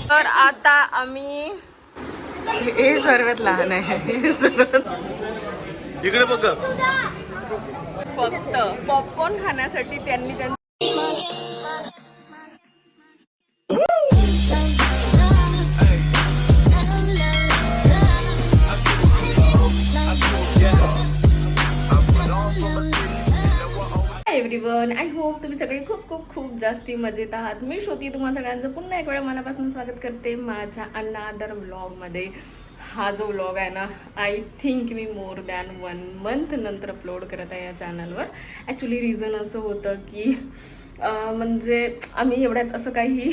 तर आता आम्ही हे सर्वात लहान आहे, इकडे बघ. फक्त पॉपकॉर्न खाण्यासाठी त्यांनी एव्हरीवन, आय होप तुम्ही सगळे खूप खूप खूप जास्ती मजेत आहात. मी श्रुती तुम्हा सगळ्यांचं पुन्हा एक वेळा मनापासून स्वागत करते माझ्या अनदर व्लॉगमध्ये. हा जो व्लॉग आहे ना, I think me more than 1 month नंतर अपलोड करत आहे या चॅनलवर. ॲक्च्युली रिझन असं होतं की म्हणजे आम्ही एवढ्यात असं काही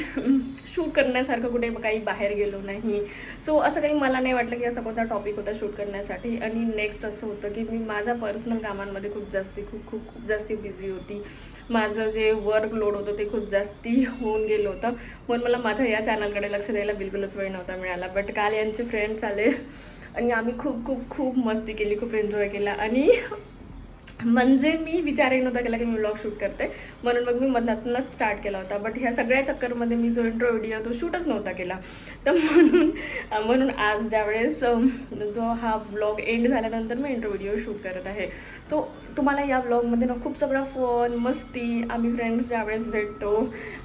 शूट करण्यासारखं कुठे काही बाहेर गेलो नाही. सो असं काही मला नाही वाटलं की असा कोणता टॉपिक होता शूट करण्यासाठी. आणि नेक्स्ट असं होतं की मी माझ्या पर्सनल कामांमध्ये खूप जास्ती बिझी होती. माझं जे वर्क लोड होतं ते खूप जास्ती होऊन गेलं होतं, म्हणून मला माझ्या या चॅनलकडे लक्ष द्यायला बिलकुलच वेळ नव्हता मिळाला. बट काल यांचे फ्रेंड्स आले आणि आम्ही खूप मस्ती केली, खूप एन्जॉय केला. आणि म्हणजे मी विचारही नव्हता केला की मी व्लॉग शूट करते, म्हणून मग मी मनातूनच स्टार्ट केला होता. बट ह्या सगळ्या चक्करमध्ये मी जो इंट्रो व्हिडिओ तो शूटच नव्हता केला. तर म्हणून आज ज्यावेळेस जो हा व्लॉग एंड झाल्यानंतर मी इंट्रो व्हिडिओ शूट करत आहे. सो तुम्हाला या व्लॉगमध्ये ना खूप सगळं फन, मस्ती, आम्ही फ्रेंड्स ज्यावेळेस भेटतो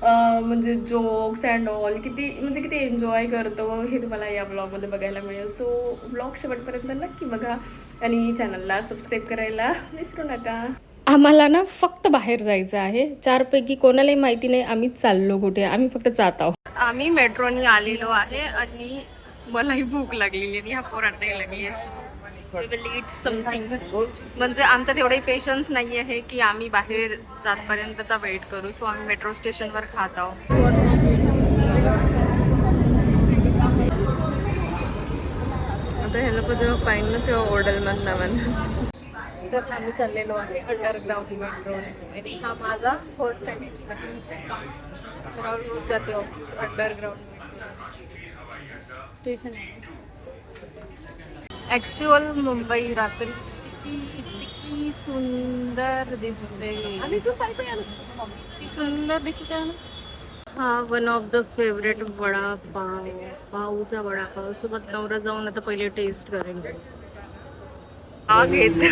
म्हणजे जोक्स अँड ऑल किती एन्जॉय करतो हे तुम्हाला या व्लॉगमध्ये बघायला मिळेल. सो व्लॉग शेवटपर्यंत नक्की बघा आणि चॅनलला सबस्क्राईब करायला विसरू नका. आम्हाला ना फक्त बाहेर जायचं आहे. 4 पैकी कोणालाही माहिती नाही आम्ही चाललो कुठे, आम्ही फक्त जात आहोत. आम्ही मेट्रोनी आलेलो आहे आणि मलाही भूक लागलेली आणि ह्या पोरांनाही लागली आहे. समथिंग म्हणजे आमच्यात एवढे पेशन्स नाही आहे की आम्ही बाहेर जातपर्यंतचा वेट करू. सो आम्ही मेट्रो स्टेशनवर खात आहोत. आता हे लोक जेव्हा पाहिजे ना तेव्हा ओरडल म्हणता. तर आम्ही चाललेलो आहे अंडरग्राऊंड मेट्रोने आणि हा माझा फर्स्ट टाइम एक्सपिरियन्स आहे. रोज जाते office underground station. Actual Mumbai रात्री किती सुंदर दिसते आणि तू किती सुंदर दिसते. हा one of the favourite vadapav, पावचा वडापाव सोबत नवरा जाऊन आता पहिले टेस्ट करेल. घेत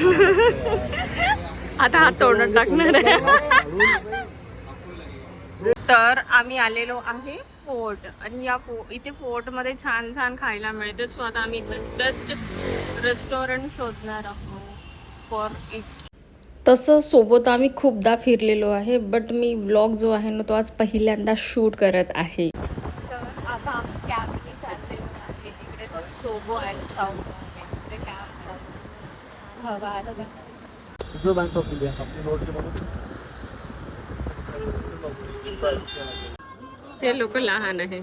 आता हा तोंडात टाकणार आहे. तर आम्ही आलेलो आहे फोर्ट आणि या इथे फोर्टमध्ये छान खायला मिळते. सो आता आम्ही बेस्ट रेस्टॉरंट शोधणार आहोत फॉर इट. तसं सोबत आम्ही खूपदा फिरलेलो आहे, बट मी व्लॉग जो आहे ना तो आज पहिल्यांदा शूट करत आहे. तर आता आम्ही कॅबने चाललेलो आहे तिकडे सोबो अँड चाऊ कॅब. ते लोक लहान आहे,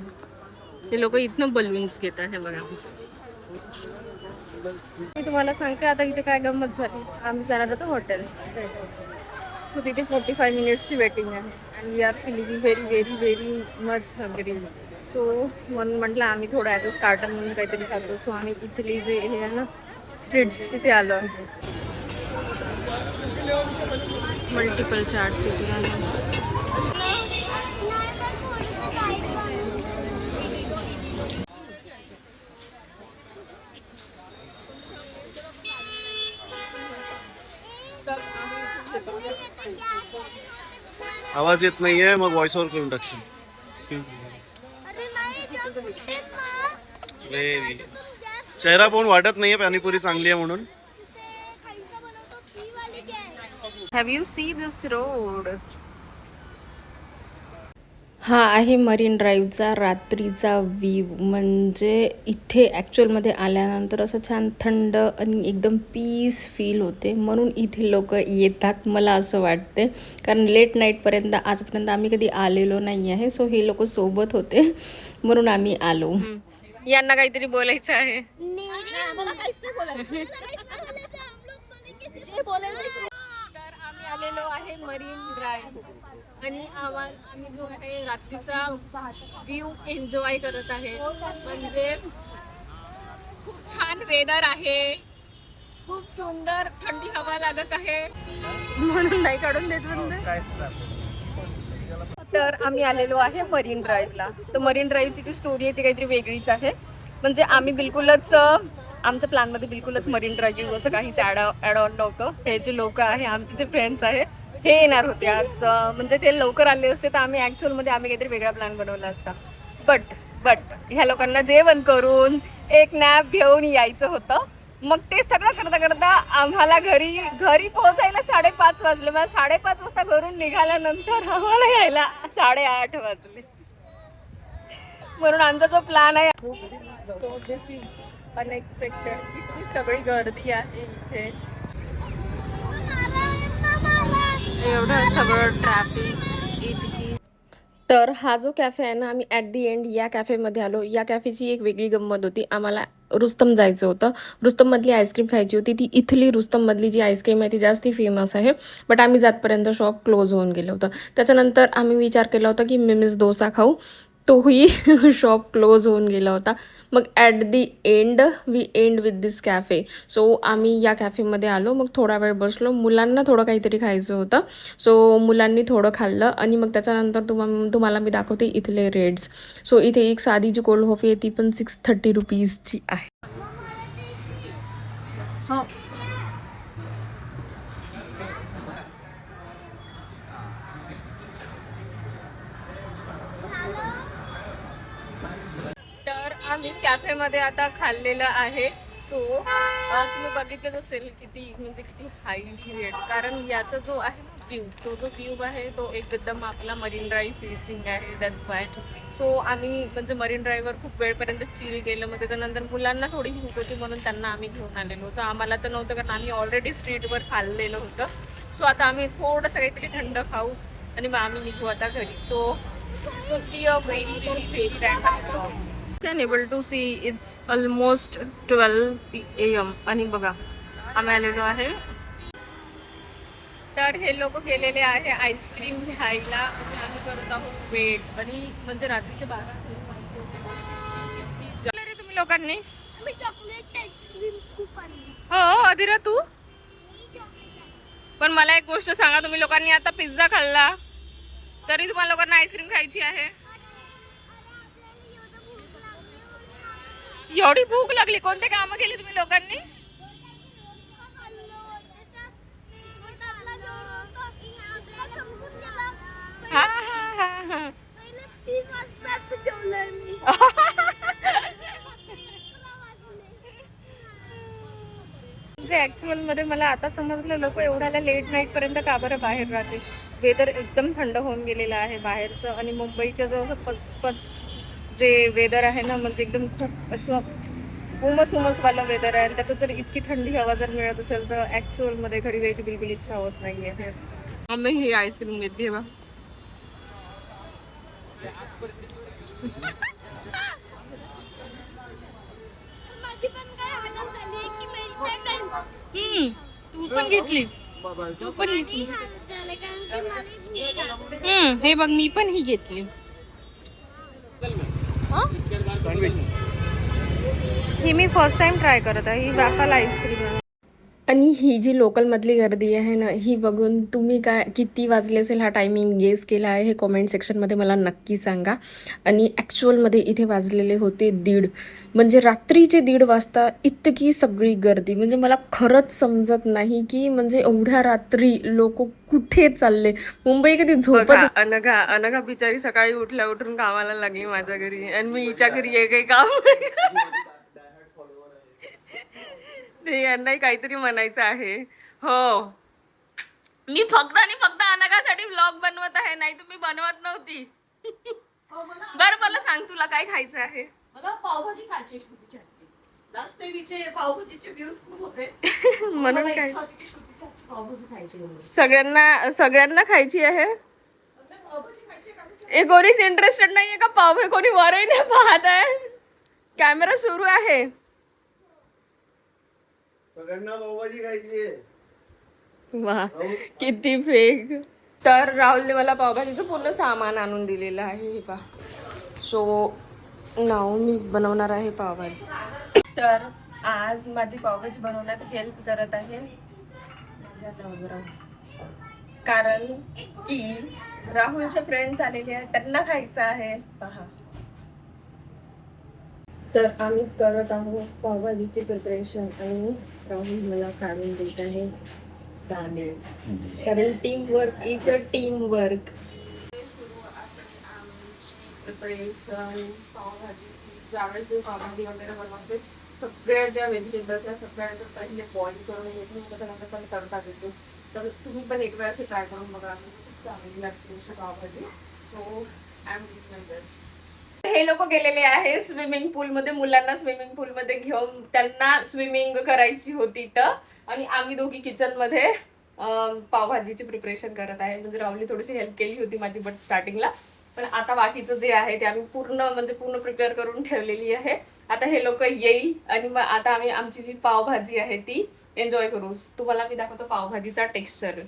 ते लोक इथनं बलून्स घेत आहे बघा. मी तुम्हाला सांगते आता इथे काय गंमत झाली. आम्ही जाणार होतो हॉटेल, सो तिथे 45 मिनिट्सची वेटिंग आहे आणि we are feeling very much hungry. So म्हणून म्हटलं आम्ही थोडं ॲज कार्टन म्हणून काहीतरी खातो. सो आम्ही इथली जे हे आहे ना स्ट्रीट्स तिथे आलो आहे. मल्टिपल चार्ट्स इथे आहे. आवाज येत नाहीये, मग व्हॉइस ओव्हर करून टाकशील. चेहरा पाहून वाटत नाहीये पाणीपुरी चांगली आहे म्हणून. Have you seen this road? हा आहे मरीन ड्राईव्हचा रात्रीचा व्ह्यू. म्हणजे इथे ॲक्च्युअलमध्ये आल्यानंतर असं छान थंड आणि एकदम पीस फील होते, म्हणून इथे लोक येतात मला असं वाटते. कारण लेट नाईटपर्यंत आजपर्यंत आम्ही कधी आलेलो नाही आहे. सो हे लोक सोबत होते म्हणून आम्ही आलो. यांना काहीतरी बोलायचं आहे. तर आम्ही आलेलो आहे मरीन ड्राईव्ह आणि आम्ही जो आहे रात्रीचा व्ह्यू एन्जॉय करत आहे. म्हणजे खूप छान वेदर आहे, खूप सुंदर थंडी हवा लागत आहे म्हणून नाही काढून देत. म्हणजे तर आम्ही आलेलो आहे मरीन ड्राईव्हला. तर मरीन ड्राईव्हची जी स्टोरी आहे ती काहीतरी वेगळीच आहे. म्हणजे आम्ही बिलकुलच आमच्या प्लॅनमध्ये बिलकुलच मरीन ड्राईव्ह असं काहीच ॲड ऑन नव्हतं. हे जे लोक आहे आमचे जे फ्रेंड्स आहे हे येणार होते आज. म्हणजे ते लवकर आले असते तर आम्ही ॲक्च्युअलमध्ये आम्ही काहीतरी वेगळा प्लॅन बनवला असता. बट ह्या लोकांना जेवण करून एक नॅप घेऊन यायचं होतं. मग ते सगळं करता करता आम्हाला घरी पोहोचायला 5:30 वाजले. मग 5:30 वाजता घरून निघाल्यानंतर आम्हाला यायला 8:30 वाजले. म्हणून आमचा जो प्लॅन आहे सो दिस इज अनएक्सपेक्टेड. इतकी सगळी गर्दी आहे इथे, एवढं सगळं ट्रॅफिक इतकी. तर हा जो कॅफे आहे ना, आम्ही ॲट दी एंड या कॅफेमध्ये आलो. या कॅफेची एक वेगळी गंमत होती. आम्हाला रुस्तम जायचं होतं. रुस्तममधली आईस्क्रीम खायची होती. ती इथली रुस्तममधली जी आईस्क्रीम आहे ती जास्ती फेमस आहे. बट आम्ही जातपर्यंत शॉप क्लोज होऊन गेलं होतं. त्याच्यानंतर आम्ही विचार केला होता की मिमिस डोसा खाऊ. तोही शॉप क्लोज होऊन गेला होता. मग at the end we end with this cafe. So आम्ही या कॅफेमध्ये आलो. मग थोडा वेळ बसलो. मुलांना थोडं काहीतरी खायचं होतं. सो मुलांनी थोडं खाल्लं आणि मग त्याच्यानंतर तुम्हाला मी दाखवते इथले रेट्स. सो इथे एक साधी जी कोल्ड कॉफी आहे ती पण 630 रुपीजची आहे. हो. तर आम्ही कॅफेमध्ये आता खाल्लेलं आहे. सो तुम्ही बघितलंच असेल किती हाईट रेट. कारण याचा जो आहे व्ह्यू, तो जो व्ह्यू आहे तो एकदम आपला मरीन ड्राईव्ह फेसिंग आहे. That's why. सो आम्ही म्हणजे मरीन ड्राईव्हवर खूप वेळपर्यंत चिल केलं. मग त्याच्यानंतर मुलांना थोडी भूक होती म्हणून त्यांना आम्ही घेऊन आलेलो होतो. आम्हाला तर नव्हतं कारण आम्ही ऑलरेडी स्ट्रीटवर खाल्लेलं होतं. सो आता आम्ही थोडंसं काहीतरी थंड खाऊ आणि मग आम्ही निघू आता घरी. So very random. Can able to see it's almost 12 AM आणि बघा आम्ही आलेलो आहे. तर हे लोक गेलेले आहे आईस्क्रीम घ्यायला आणि आम्ही करत आहोत वेट. आणि म्हणजे रात्रीचे 12 रे तुम्ही लोकांनी. हो अधिरा तू पण मला एक गोष्ट सांगा, तुम्ही लोकांनी आता पिझ्झा खाल्ला तरी तुम्हाला लोकांना आईस्क्रीम खायची आहे. एवढी भूक लागली, कोणते कामं केली तुम्ही लोकांनी? म्हणजे ऍक्च्युअल मध्ये मला आता समजलं लोक एवढ्याला लेट नाईट पर्यंत का बरं बाहेर राहते. वेदर एकदम थंड होऊन गेलेलं आहे बाहेरचं. आणि मुंबईच्या जवळ पचपच जे वेदर आहे ना, म्हणजे एकदम खूप असं उमसवालं वेदर आहे. त्याच्यात जर इतकी थंडी हवा जर मिळत असेल तर ॲक्च्युअलमध्ये घरी जायची बिलकुल इच्छा होत नाही आहे. आम्ही ही आईस्क्रीम घेतली बा. तू पण घेतली. हे बघ मी पण ही घेतली. ही मी फर्स्ट टाइम ट्राय करत आहे. ही वॅफल आईस्क्रीम आहे. आणि ही जी लोकलमधली गर्दी आहे ना, ही बघून तुम्ही किती वाजले असेल हा टायमिंग गेस केला आहे हे कॉमेंट सेक्शनमध्ये मला नक्की सांगा. आणि ॲक्च्युअलमध्ये इथे वाजलेले होते 1:30. म्हणजे रात्रीचे 1:30 वाजता इतकी सगळी गर्दी. म्हणजे मला खरंच समजत नाही की म्हणजे एवढ्या रात्री लोक कुठे चालले. मुंबई कधी झोपत. अनघा बिचारी सकाळी उठून कामाला लागली माझ्या घरी आणि मी हिच्या घरी काही काम ते यांनाही काहीतरी म्हणायचं आहे. हो मी फक्त अनघासाठी व्लॉग बनवत आहे, नाही तुम्ही बनवत नव्हती. बरं मला सांग तुला काय खायचं आहे? मला पावभाजी खायची. लास्ट टाइमचे पावभाजीचे व्ह्यूज खूप होते म्हणून काय सगळ्यांना खायची आहे. एक गोरीच इंटरेस्टेड नाहीये का पाव? कोणी वरही नाही पाहत आहे. कॅमेरा सुरू आहे. वा किती फेक. तर राहुलने मला पावभाजीचं पूर्ण सामान आणून दिलेलं आहे हे पहा. सो नाव मी बनवणार आहे पावभाजी. तर आज माझी पावभाजी बनवण्यात हेल्प करत आहे कारण की राहुलचे फ्रेंड्स आलेले आहेत, त्यांना खायचं आहे. पहा, तर आम्ही करत आहोत पावभाजीची प्रिपरेशन आणि राहुल मला काढून देत आहे तांदूळ, कारण team work is a team work. Preparation पावभाजीची, ज्यावेळेस मी पावभाजी वगैरे बनवते सगळ्या ज्या व्हेजिटेबल्स आहेत सगळ्यांना पहिले बॉईल करून घेते, त्याच्यानंतर पण तडका देते. तर तुम्ही पण एक वेळा ट्राय करून बघा, खूप चांगली लागते अशी pav bhaji. So I am doing my best. हे लोक गेलेले आहे स्विमिंग पूलमध्ये, मुलांना स्विमिंग पूलमध्ये घेऊन त्यांना स्विमिंग करायची होती तर, आणि आम्ही दोघी किचनमध्ये पावभाजीची प्रिपरेशन करत आहे. म्हणजे राहुलने थोडीशी हेल्प केली होती माझी बट स्टार्टिंगला, पण आता बाकीचं जे आहे ते आम्ही पूर्ण प्रिपेअर करून ठेवलेली आहे. आता हे लोक येईल आणि मग आता आम्ही आमची जी पावभाजी आहे ती एन्जॉय करू. तुम्हाला मी दाखवतो पावभाजीचा टेक्स्चर.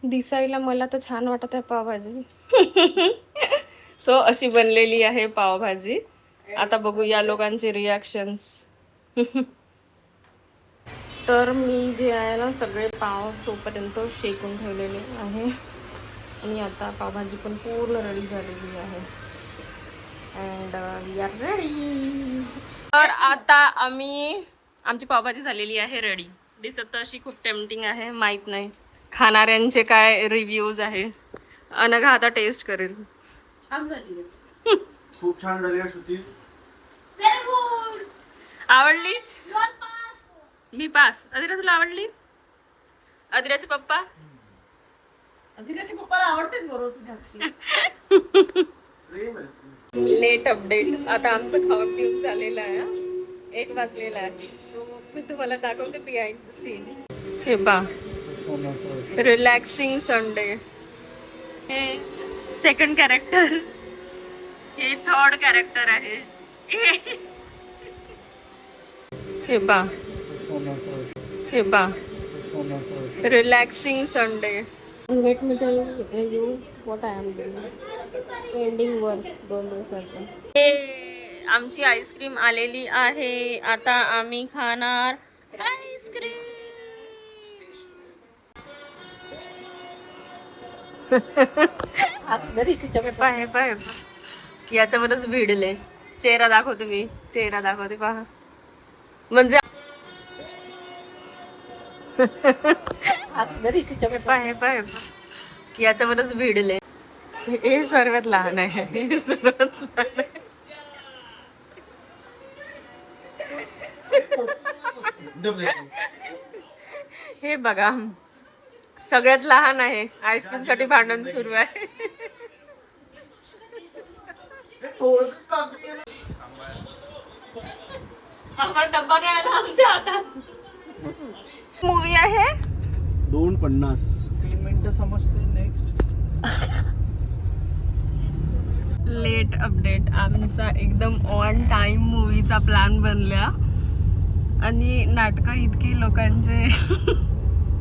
दिसायला मला तर छान वाटत आहे पावभाजी. सो अशी बनलेली आहे पावभाजी. आता बघू या लोकांचे रिॲक्शन्स. तर मी जे आहे ना सगळे पाव तोपर्यंत शेकून ठेवलेले आहे आणि आता पावभाजी पण पूर्ण रेडी झालेली आहे. And we are ready. तर आता आमची पावभाजी झालेली आहे रेडी. दिसत तर अशी खूप टेम्पटिंग आहे, माहीत नाही खाणाऱ्यांचे काय रिव्ह्यूज आहे. अनघा आता टेस्ट करेल. खूप छान झाली आहे श्रुती. आवडली? मी पास. अधिरा तुला आवडली? अधिराचे पप्पा? अधिराच्या पप्पाला आवडतेच बरोबर. Late update. आता आमचं खाऊन पिऊन झालेलं आहे, 1 वाजलेला आहे. सो मी तुम्हाला दाखवते बिहाइंड द सीन. हे बा, रिलॅक्सिंग संडे. हे सेकंड कॅरेक्टर, हे थर्ड कॅरेक्टर आहे. हे बा, हे बा, relaxing Sunday. Let me tell you what I am doing. Ending work 2 दिवसाचं. आमची आईस्क्रीम आलेली आहे. आता आम्ही खाणार आईस्क्रीम. पाय याच्यावरच भिडले. चेहरा दाखवतो मी, चेहरा दाखवते पहा. म्हणजे पाय याच्यावरच भिडले. हे सर्वात लहान आहे, हे सर्वात लहान आहे. हे बघा सगळ्यात लहान आहे. आईस्क्रीम साठी भांडण सुरू आहे. आम्हाला डब्बा घ्यायला आमच्या हातात. मूवी आहे 2:50. 3 मिनिटं समजते. Next late update. आमचा एकदम ऑन टाइम मूवीचा प्लॅन बनला आणि नाटकं इतकी लोकांचे.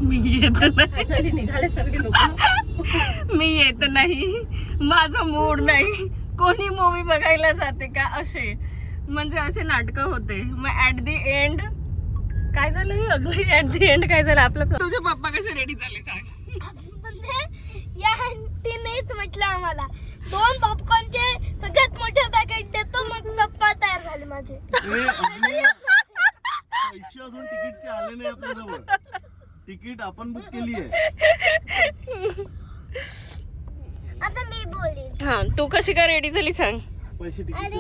मी येत नाही, निघाले सगळे लोक. मी येत नाही, माझा मूड नाही. कोणी मूवी बघायला जाते का असे, म्हणजे असे नाटकं होते. मग ऍट दी एंड काय झालं? अगदी ऍट दी एंड काय झालं आपलं. तुझे पप्पा कसे रेडी झाले सांग? या आंटीनेच म्हटलं आम्हाला 2 पॉपकॉर्नचे सगळ्यात मोठे पॅकेट देतो, मग पप्पा तयार झाले माझे. पैसे अजून तिकीटचे आले नाही आपल्याजवळ. तिकीट आपण बुक केली आहे. आता मी बोलेन. हा, तू कशी काय रेडी झाली सांग? पैसे अरे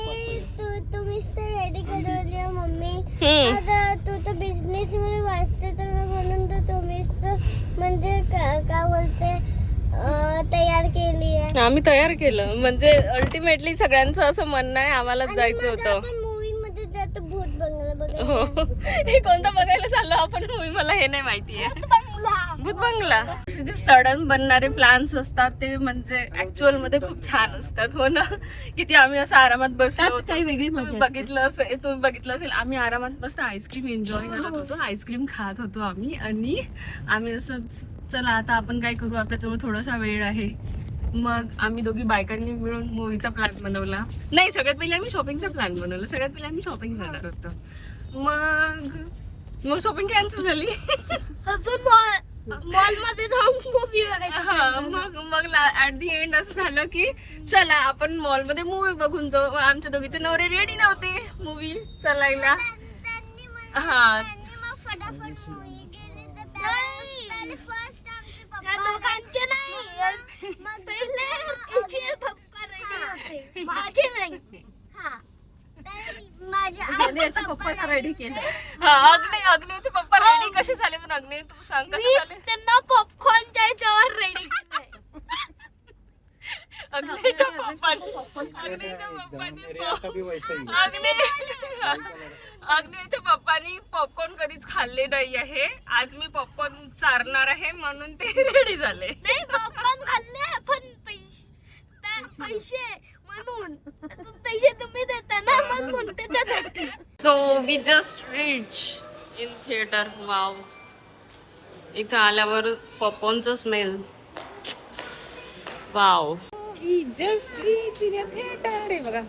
तुम्हीच तर रेडी करवली मम्मी. हम्म. आता तू तर बिझनेस मध्ये वाचते तर म्हणून तर तुम्हीच तर म्हणजे काय बोलते तयार केली आहे. आम्ही तयार केलं म्हणजे अल्टिमेटली सगळ्यांचं असं म्हणणं आहे आम्हालाच जायचं होतं. आपण मूवी मध्ये जातो भूत बंगला हो. बघायला. हे कोणतं बघायला चाललो आपण मूवी? मला हे नाही माहितीये. भूत बंगला. भूत बंगला. जे सडन बनणारे प्लॅन्स असतात ते म्हणजे ऍक्च्युअल मध्ये खूप छान असतात. हो ना, किती आम्ही असं आरामात बसलो. काही वेगळी तुम्ही बघितलं असेल आम्ही आरामात मस्त आईस्क्रीम एन्जॉय करत होतो, आईस्क्रीम खात होतो आम्ही. आणि आम्ही असंच चला आता आपण काय करू, आपल्याजवळ थोडासा वेळ आहे. मग आम्ही दोघी बायकांनी मिळून मूवीचा प्लॅन बनवला. नाही, सगळ्यात पहिले आम्ही शॉपिंगचा प्लॅन बनवला. सगळ्यात पहिले आम्ही शॉपिंग करणार होतो. मग शॉपिंग कॅन्सल झाली. अजून मॉल मध्ये जाऊन मूवी बघायची. हा, मग ऍट दी एंड असं झालं की चला आपण मॉल मध्ये मूवी बघून जाऊ. आमच्या दोघीचे नवरे रेडी नव्हते मूवी चालायला. हा फटाफट मूवी गेली तर पहिले फर्स्ट आमचे पप्पा दोघांचे नाही मग पहिले इचे पप्पा रेडी होते माझे नाही. हा माझ्या अग्नीच्या पप्पाला रेडी केलं. हा अग्नीचे पप्पा रेडी कसे झाले पण अग्नी तू सांग कसे मी झाले. त्यांना पॉपकॉर्नच्या याच्यावर रेडी केलंय. अग्नीच्या पप्पानी अग्नीच्या पप्पानी पॉपकॉर्न कधीच खाल्ले नाही आहे. आज मी पॉपकॉर्न चारणार आहे म्हणून ते रेडी झाले. नाही पॉपकॉर्न खाल्ले पण पैसे म्हणून पैसे तुम्ही देता ना म्हणून त्याच्यासाठी. So we just reach in theatre. Wow, इथं आल्यावर पॉपकॉर्नचा smell. Wow, we just reach in a theatre. हे बघा,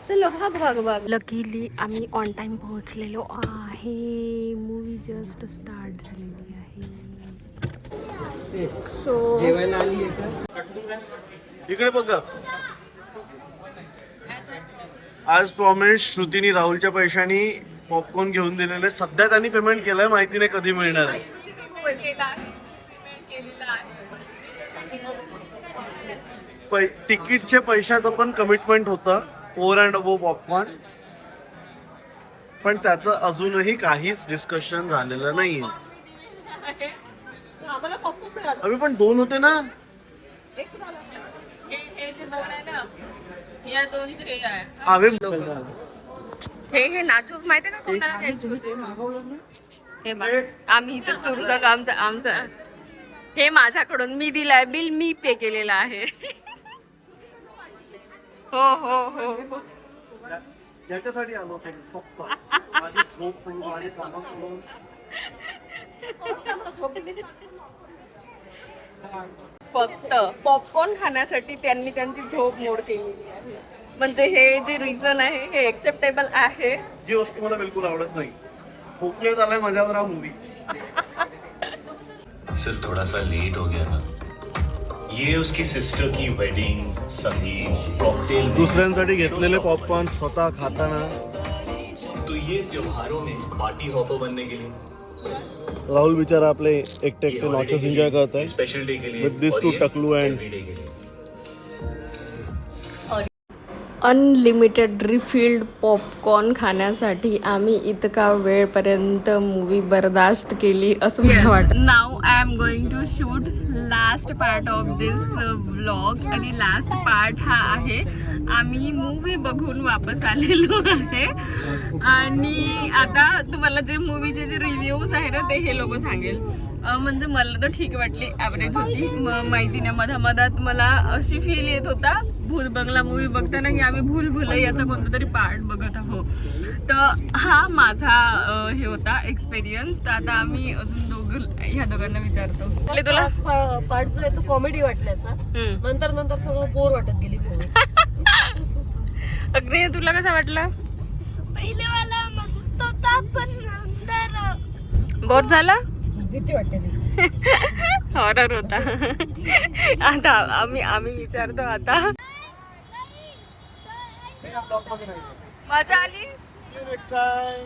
चलो भाग. लकीली आम्ही ऑन टाइम पोहोचलेलो आहे. मूवी जस्ट स्टार्ट झालेली आहे. सो इकडे बघा. आज प्रॉमिस श्रुतीने राहुलच्या पैशानी पॉपकॉर्न घेऊन दिलेले. सध्या त्यांनी पेमेंट केलंय, माहिती नाही कधी मिळणार आहे. तिकीटचे पैशाचं पण कमिटमेंट होतं, 4 and above पॉपकॉर्न, पण त्याचं अजूनही काहीच डिस्कशन झालेलं नाहीये. आम्हाला पॉपकॉर्न मिळालं. आम्ही पण 2 होते ना. एक झालं. हे जे दोन आहे ना, या दोनचे हे आहे. आवे हे नाचूस माहिती ना कोणाला द्यायचे होते. हे बघ, आम्ही इथं चुरूचा आमचा हे माझ्याकडून मी दिलाय बिल, मी पे केलेलं आहे. हो याच्यासाठी आलो फक्त माझी झोप सोडून आणि कामं सोडून. फक्त पॉपकॉर्न खाण्यासाठी त्यांनी त्यांची झोप मोड केलेली आहे. म्हणजे हे जे रिझन आहे हे एक्सेप्टेबल आहे. जी वस्तू मला बिलकुल आवडत नाही. खोकले झालाय माझ्यावर हा मूवी. सिर्फ थोड़ा सा लेट हो गया था. ये उसकी सिस्टर की वेडिंग, संगीत, कॉकटेल में, दुसऱ्यांसाठी घेतलेले पॉपकॉर्न स्वतः खाताना. तो ये त्योहारों में पार्टी हॉपर बनने के लिए, राहुल बिचारा आपले एकटे एकटे नॉचेस एन्जॉय करत आहे. स्पेशल डे के लिए, With these और two ये टकलू and- every day के लिए. अनलिमिटेड रिफिल्ड पॉपकॉर्न खाण्यासाठी आम्ही इतका वेळपर्यंत मूवी बर्दाश्त केली असं मला वाटतं. Now I am going to shoot last part of this blog. आणि लास्ट पार्ट हा आहे आम्ही मूवी बघून वापस आलेलो आहे. आणि आता तुम्हाला जे मूवीचे जे रिव्ह्यूज आहे ना ते हे लोक सांगेल. म्हणजे मला तर ठीक वाटली, ॲव्हरेज होती. माहिती नाही, मधामधात मला अशी फील येत होता भूल बंगला मूवी बघताना की आम्ही भूल भुलैयाचा कोणता तरी पार्ट बघत आहोत. तर हा माझा हे होता एक्सपिरियन्स. तर आता आम्ही अजून ह्या दोघांना विचारतो. तुला पार्ट जो आहे तो कॉमेडी वाटल्याचा, नंतर थोडं बोर वाटत गेली मूवी. अग्नि, तुला कसा वाटला? पहिले मला मस्त होता पण नंतर बोर झाला? भीती वाटते. हॉरर होता. आता आम्ही विचारतो. आता मजा आली. Next time.